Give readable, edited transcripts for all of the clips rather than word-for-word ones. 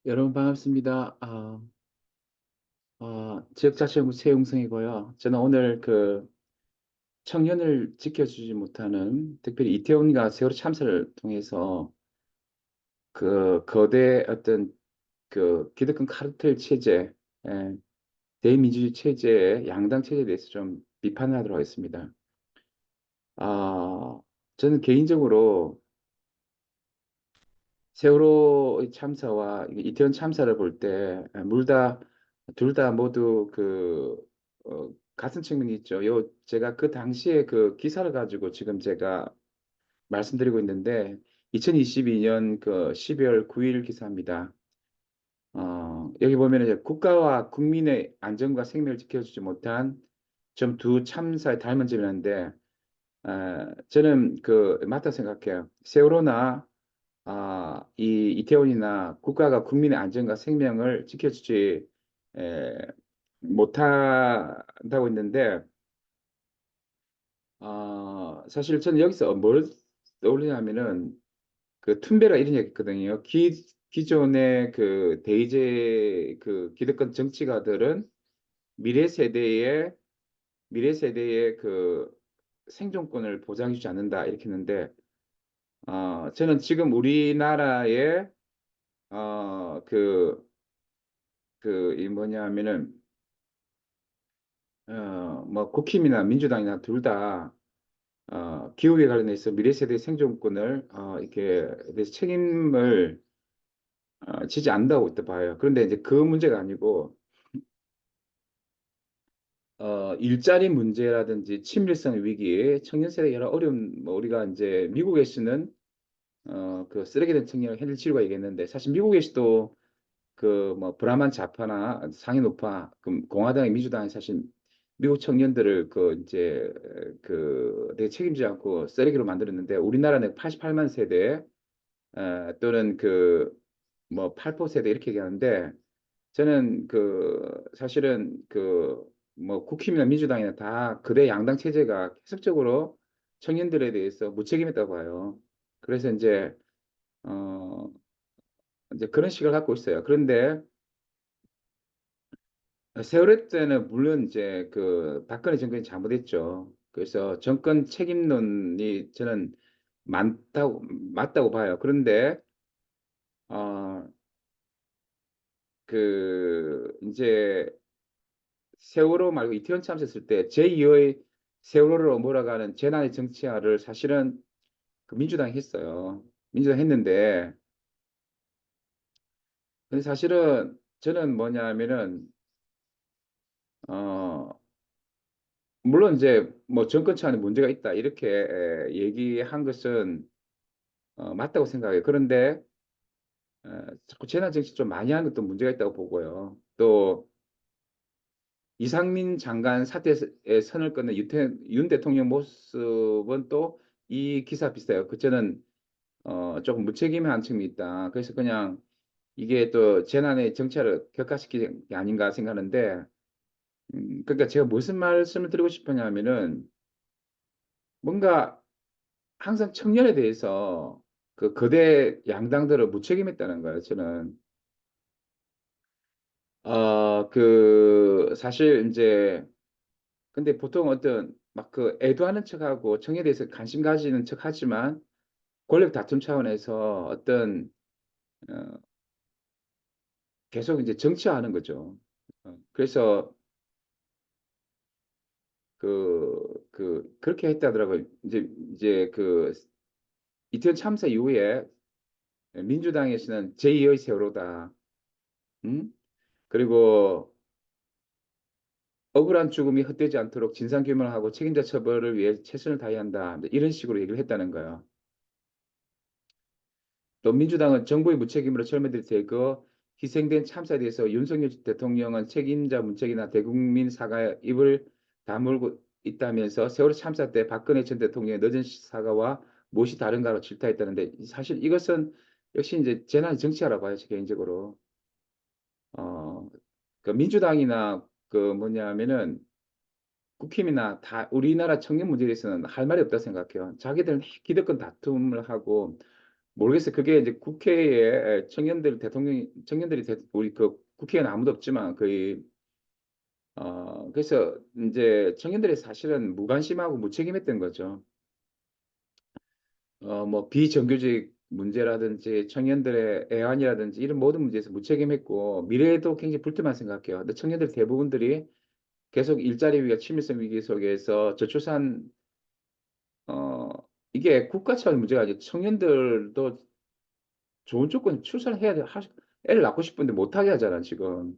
여러분 반갑습니다. 지역자치연구 최용성이고요. 저는 오늘 청년을 지켜주지 못하는 특별히 이태원과 세월호 참사를 통해서 그 거대 어떤 기득권 카르텔 체제, 예, 대민주주의 체제의 양당 체제에 대해서 좀 비판을 하도록 하겠습니다. 아, 저는 개인적으로 세월호 참사와 이태원 참사를 볼 때, 둘 다 모두 같은 측면이 있죠. 제가 그 당시에 그 기사를 가지고 지금 제가 말씀드리고 있는데, 2022년 그 12월 9일 기사입니다. 여기 보면 이제 국가와 국민의 안전과 생명을 지켜주지 못한 좀 두 참사의 닮은 점이 있는데, 저는 맞다 생각해요. 세월호나 이 이태원이나 국가가 국민의 안전과 생명을 지켜주지 에, 못한다고 했는데, 사실 저는 여기서 뭘 떠올리냐면은 그 툰베가 이런 얘기 했거든요. 기존의 그 대의제 그 기득권 정치가들은 미래 세대의 미래 세대의 그 생존권을 보장해주지 않는다 이렇게 했는데, 저는 지금 우리나라의 어, 그 이 뭐냐면은 뭐 국힘이나 민주당이나 둘 다 기후에 관련해서 미래 세대 생존권을 이렇게 대해서 책임을 지지 않는다고 또 봐요. 그런데 이제 그 문제가 아니고 일자리 문제라든지 친밀성 위기, 청년 세대 여러 어려운 뭐 우리가 이제 미국에서는 그 쓰레기된 청년을 해낼 치료가 얘기했는데, 사실 미국에서도 그 뭐 브라만 좌파나 상인 우파, 공화당의 민주당이 사실 미국 청년들을 되게 책임지지 않고 쓰레기로 만들었는데, 우리나라는 88만 세대 또는 뭐 8포 세대 이렇게 얘기하는데, 저는 사실은 뭐 국힘이나 민주당이나 다 그대 양당 체제가 계속적으로 청년들에 대해서 무책임했다고 봐요. 그래서 어 이제 그런 식을 갖고 있어요. 그런데 세월호 때는 물론 이제 그 박근혜 정권이 잘못했죠. 그래서 정권 책임론이 저는 맞다고 봐요. 그런데 어, 이제 세월호 말고 이태원 참사 했을 때 제2의 세월호로 몰아가는 재난의 정치화를 사실은 그 민주당이 했어요. 민주당이 했는데, 근데 사실은 저는 뭐냐면은 어, 물론 이제 뭐 정권 차원에 문제가 있다 이렇게 얘기한 것은 맞다고 생각해요. 그런데 자꾸 재난 정치 좀 많이 하는 것도 문제가 있다고 보고요. 또 이상민 장관 사태에 선을 끊는 윤 대통령 모습은 또 이 기사 비슷해요. 저는 조금 무책임한 측면이 있다. 그래서 그냥 이게 또 재난의 정치를 격화시키는 게 아닌가 생각하는데, 그러니까 제가 무슨 말씀을 드리고 싶으냐면은 뭔가 항상 청년에 대해서 그 거대 양당들을 무책임했다는 거예요. 저는 사실 이제 근데 보통 어떤 막 애도하는 척하고 청년에 대해서 관심 가지는 척하지만 권력 다툼 차원에서 어, 계속 이제 정치화하는 거죠. 그래서 그렇게 했다더라고요. 이제 이태원 참사 이후에 민주당에서는 제2의 세월호다. 음? 그리고 억울한 죽음이 헛되지 않도록 진상규명을 하고 책임자 처벌을 위해 최선을 다해야 한다. 이런 식으로 얘기를 했다는 거예요. 또 민주당은 정부의 무책임으로 젊은들이 대거 희생된 참사에 대해서 윤석열 대통령은 책임자 문책이나 대국민 사과에 입을 다물고 있다면서 세월호 참사 때 박근혜 전 대통령의 늦은 사과와 무엇이 다른가로 질타했다는데, 사실 이것은 역시 이제 재난의 정치하라고 봐요, 저 개인적으로. 어, 민주당이나 뭐냐면은 국힘이나 다 우리나라 청년 문제에 대해서는 할 말이 없다고 생각해요. 자기들은 기득권 다툼을 하고 모르겠어요. 그게 이제 국회에 청년들 대통령 청년들이 우리 그 국회의원 아무도 없지만 거의 그래서 이제 청년들이 사실은 무관심하고 무책임했던 거죠. 뭐 비정규직 문제라든지 청년들의 애환이라든지 이런 모든 문제에서 무책임했고 미래에도 굉장히 불투만 생각해요. 근데 청년들 대부분들이 계속 일자리 위기와 친밀성 위기 속에서 저출산 어 이게 국가 차원 문제가 아니라 청년들도 좋은 조건 출산해야 돼. 애를 낳고 싶은데 못하게 하잖아, 지금.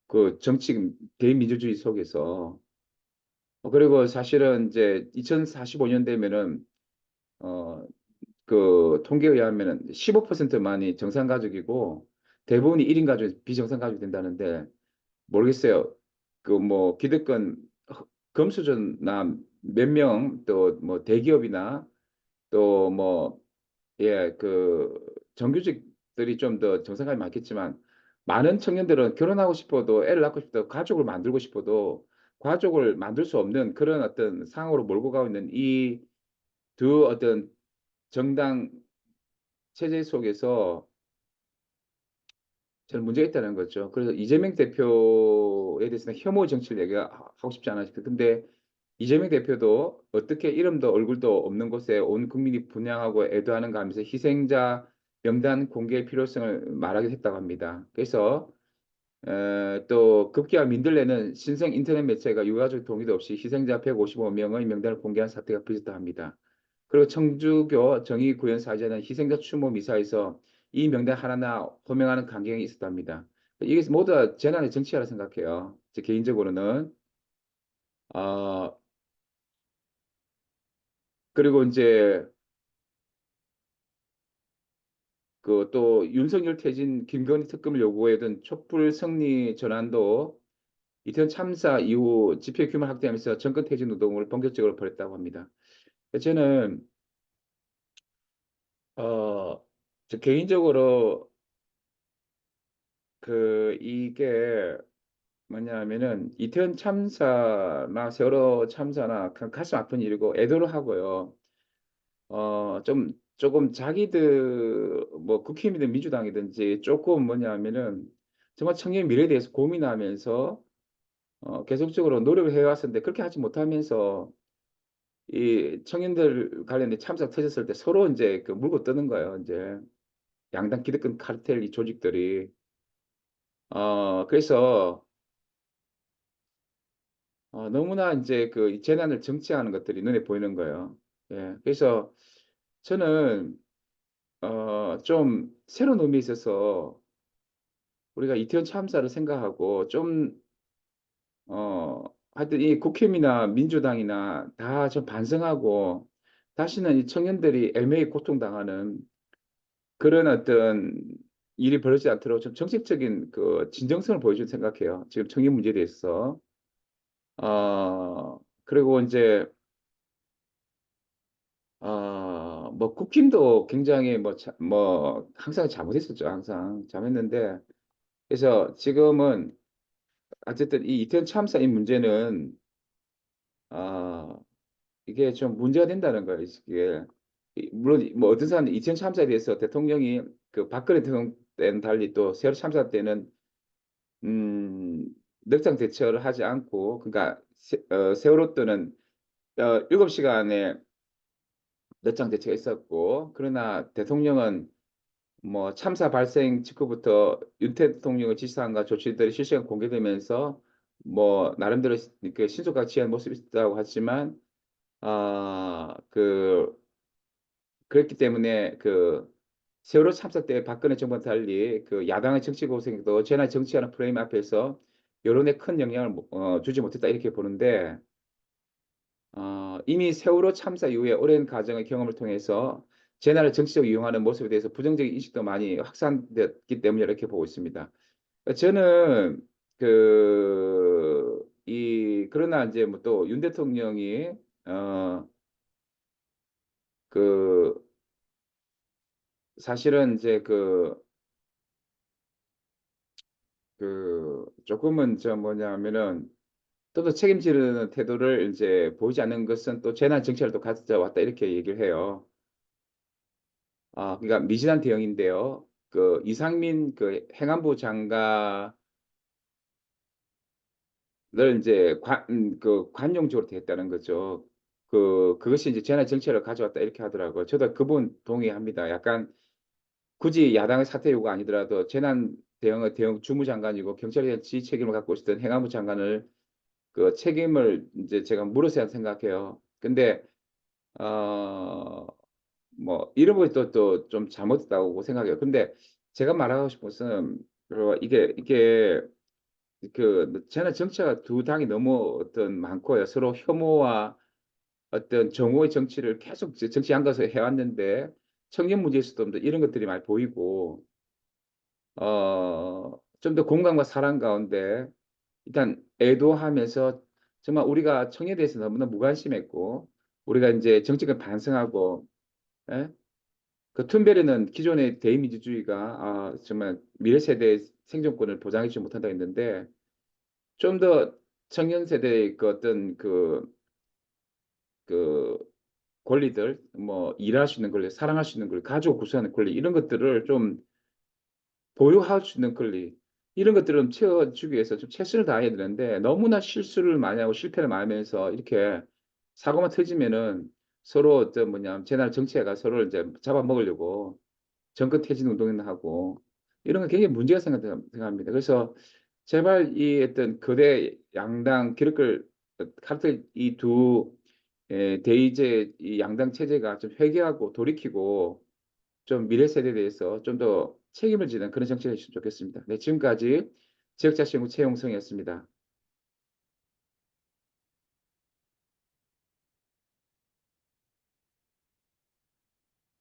그 정치 대민주주의 속에서. 그리고 사실은 이제 2045년 되면은 어 그 통계에 의하면은 15%만이 정상 가족이고 대부분이 1인 가족이 비정상 가족이 된다는데 모르겠어요. 그 뭐 기득권 금수저나 몇 명 또 뭐 대기업이나 또뭐 예, 그 정규직들이 좀 더 정상감이 많겠지만 많은 청년들은 결혼하고 싶어도 애를 낳고 싶어도 가족을 만들고 싶어도 가족을 만들 수 없는 그런 어떤 상황으로 몰고 가고 있는 이 두 어떤 정당 체제 속에서 저는 문제가 있다는 거죠. 그래서 이재명 대표에 대해서는 혐오 정치를 얘기하고 싶지 않아요. 근데 이재명 대표도 어떻게 이름도 얼굴도 없는 곳에 온 국민이 분양하고 애도하는가 하면서 희생자 명단 공개의 필요성을 말하기도 했다고 합니다. 그래서 또 급기야 민들레는 신생 인터넷 매체가 유가족 동의도 없이 희생자 155명의 명단을 공개한 사태가 벌어졌다 합니다. 그리고 청주교 정의구현 사제는 희생자 추모 미사에서 이 명단 하나하나 호명하는 강경이 있었답니다. 이게 모두 다 재난의 정치라고 생각해요. 제 개인적으로는. 어, 그리고 이제 그 또 윤석열 퇴진 김건희 특검을 요구했던 촛불 승리 전환도 이태원 참사 이후 집회 규모 확대하면서 정권 퇴진 운동을 본격적으로 벌였다고 합니다. 저는 어, 저 개인적으로 그 이게 뭐냐면은 이태원 참사나 세월호 참사나 그냥 가슴 아픈 일이고 애도를 하고요. 좀 조금 자기들 뭐 국힘이든 민주당이든지 조금 뭐냐면은 정말 청년 미래에 대해서 고민하면서 계속적으로 노력을 해왔었는데 그렇게 하지 못하면서 이 청년들 관련된 참사 터졌을 때 서로 이제 그 물고 뜨는 거예요. 이제 양당 기득권 카르텔 이 조직들이 그래서 너무나 이제 그 재난을 정치하는 것들이 눈에 보이는 거예요. 예, 그래서 저는 좀 새로운 의미에 있어서 우리가 이태원 참사를 생각하고 좀 하여튼 이 국힘이나 민주당이나 다 좀 반성하고 다시는 이 청년들이 애매히 고통당하는 그런 어떤 일이 벌어지지 않도록 좀 정책적인 그 진정성을 보여준 생각해요. 지금 청년 문제에 대해서. 그리고 이제 뭐 국힘도 굉장히 뭐 항상 잘못했었죠. 항상 잘못했는데 그래서 지금은 어쨌든 이 이태원 참사 이 문제는 아 이게 좀 문제가 된다는 거예요. 이게 물론 뭐 어떤 사람은 이태원 참사에 대해서 대통령이 그 박근혜 대통령 때는 달리 또 세월호 참사 때는 음 넉장 대처를 하지 않고 그러니까 세월호 때는 7시간에 넉장 대처가 있었고 그러나 대통령은 뭐 참사 발생 직후부터 윤태 대통령의 지시사항과 조치들이 실시간 공개되면서 뭐 나름대로 그 신속하게 지휘한 모습이 있다고 하지만 그 그랬기 때문에 그 세월호 참사 때 박근혜 정부와 달리 그 야당의 정치 고생도 재난 정치하는 프레임 앞에서 여론에 큰 영향을 주지 못했다 이렇게 보는데 이미 세월호 참사 이후에 오랜 과정의 경험을 통해서 재난을 정치적으로 이용하는 모습에 대해서 부정적인 인식도 많이 확산됐기 때문에 이렇게 보고 있습니다. 저는 그러나 이제 뭐 또 윤 대통령이 어, 그 사실은 이제 조금은 저 뭐냐면은 또 책임지는 태도를 이제 보이지 않는 것은 또 재난 정치를 또 가져왔다 이렇게 얘기를 해요. 그러니까 미진한 대응인데요. 그 이상민 그 행안부 장관을 이제 그 관용적으로 됐다는 거죠. 그것이 이제 재난 정책을 가져왔다 이렇게 하더라고요. 저도 그분 동의합니다. 약간 굳이 야당의 사퇴 요구가 아니더라도 재난 대응의 대응 주무장관이고 경찰의 지 책임을 갖고 있었던 행안부 장관을 그 책임을 이제 제가 물었어야 생각해요. 근데 어 뭐 이런 것이 또 좀 잘못됐다고 생각해요. 근데 제가 말하고 싶은 것은 이게 저는 정치가 두 당이 너무 어떤 많고요. 서로 혐오와 어떤 정오의 정치를 계속 정치 양가서 해왔는데 청년 문제에서도 이런 것들이 많이 보이고 좀 더 공감과 사랑 가운데 일단 애도하면서 정말 우리가 청년에 대해서 너무나 무관심했고 우리가 이제 정책을 반성하고 예? 그 툰베리는 기존의 대의민주주의가 정말 미래 세대의 생존권을 보장해주지 못한다 했는데 좀 더 청년 세대의 그 어떤 그 권리들 뭐 일할 수 있는 권리, 사랑할 수 있는 권리, 가족 구성하는 권리 이런 것들을 좀 보유할 수 있는 권리 이런 것들을 채워주기 위해서 좀 최선을 다해야 되는데 너무나 실수를 많이 하고 실패를 많이 하면서 이렇게 사고만 터지면은 서로 어떤 뭐냐 재난 정치가 서로를 이제 잡아먹으려고 정권 퇴진 운동이나 하고 이런 건 굉장히 문제가 생각합니다. 그래서 제발 이 어떤 거대 양당 기득권 카르텔 이두 대의제 이 양당 체제가 좀 회개하고 돌이키고 좀 미래 세대에 대해서 좀 더 책임을 지는 그런 정치가 있으면 좋겠습니다. 네, 지금까지 지역자치연구 최용성이었습니다.